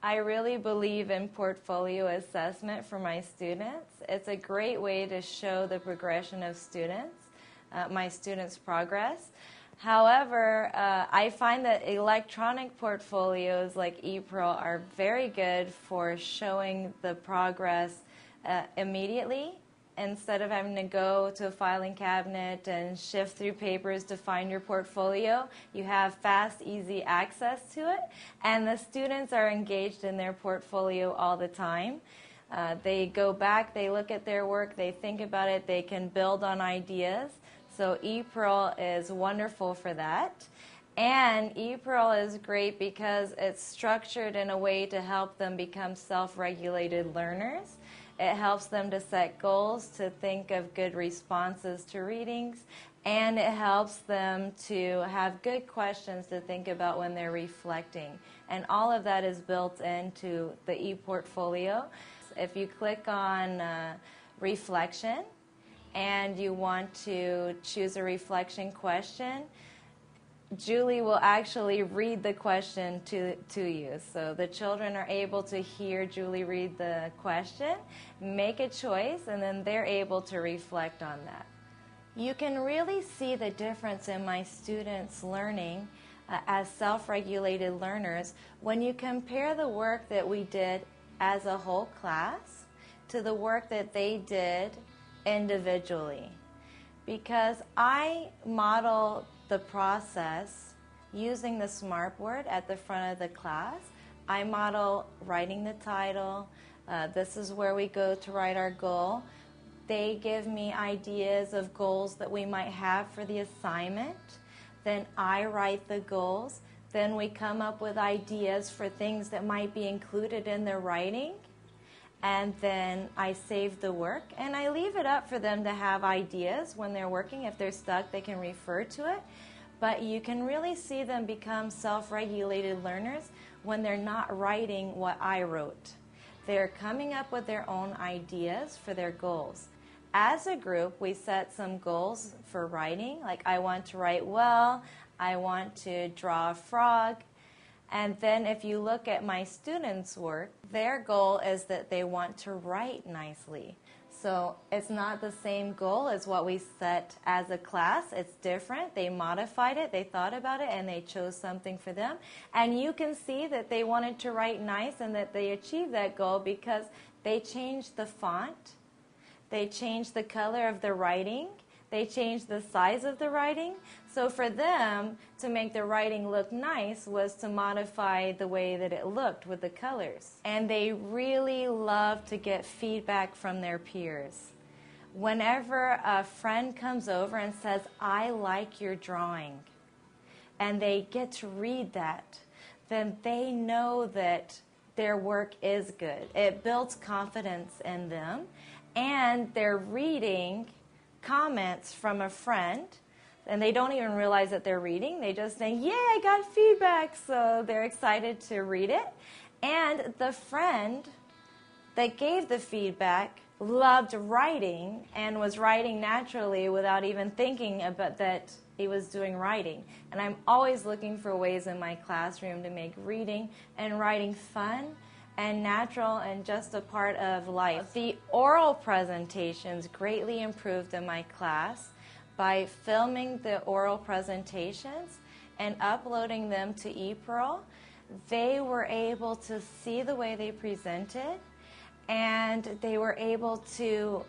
I really believe in portfolio assessment for my students. It's a great way to show the progression of students, my students' progress. However, I find that electronic portfolios like ePEARL are very good for showing the progress immediately, instead of having to go to a filing cabinet and shift through papers to find your portfolio. You have fast, easy access to it, and the students are engaged in their portfolio all the time. They go back, they look at their work, they think about it, they can build on ideas. So ePEARL is wonderful for that. And ePEARL is great because it's structured in a way to help them become self-regulated learners. It helps them to set goals, to think of good responses to readings, and it helps them to have good questions to think about when they're reflecting. And all of that is built into the ePortfolio. If you click on reflection and you want to choose a reflection question, Julie will actually read the question to you. So the children are able to hear Julie read the question, make a choice, and then they're able to reflect on that. You can really see the difference in my students' learning as self-regulated learners when you compare the work that we did as a whole class to the work that they did individually. Because I model the process using the smartboard at the front of the class. I model writing the title. This is where we go to write our goal. They give me ideas of goals that we might have for the assignment. Then I write the goals. Then we come up with ideas for things that might be included in their writing. And then I save the work, and I leave it up for them to have ideas when they're working. If they're stuck, they can refer to it. But you can really see them become self-regulated learners when they're not writing what I wrote. They're coming up with their own ideas for their goals. As a group, we set some goals for writing, like I want to write well, I want to draw a frog. And then if you look at my students' work, their goal is that they want to write nicely. So it's not the same goal as what we set as a class. It's different. They modified it, they thought about it, and they chose something for them. And you can see that they wanted to write nice and that they achieved that goal because they changed the font, they changed the color of the writing, they changed the size of the writing. So for them, to make the writing look nice was to modify the way that it looked with the colors. And they really love to get feedback from their peers. Whenever a friend comes over and says, "I like your drawing," and they get to read that, then they know that their work is good. It builds confidence in them, and they're reading comments from a friend, and they don't even realize that they're reading. They just think, "Yeah, I got feedback," so they're excited to read it. And the friend that gave the feedback loved writing and was writing naturally without even thinking about that he was doing writing. And I'm always looking for ways in my classroom to make reading and writing fun and natural and just a part of life. The oral presentations greatly improved in my class by filming the oral presentations and uploading them to ePEARL. They were able to see the way they presented, and they were able to,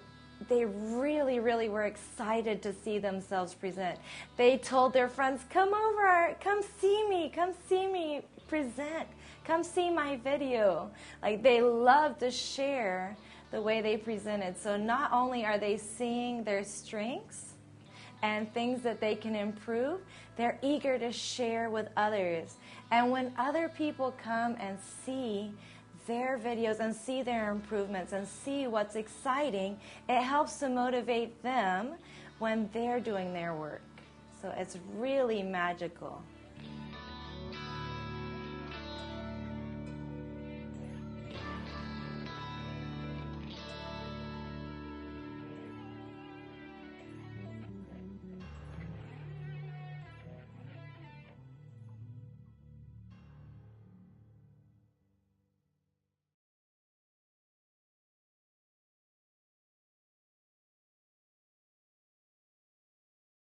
they really were excited to see themselves present. They told their friends, "Come over, come see me present. Come see my video." Like, they love to share the way they presented. So not only are they seeing their strengths and things that they can improve, they're eager to share with others. And when other people come and see their videos and see their improvements and see what's exciting, it helps to motivate them when they're doing their work. So it's really magical.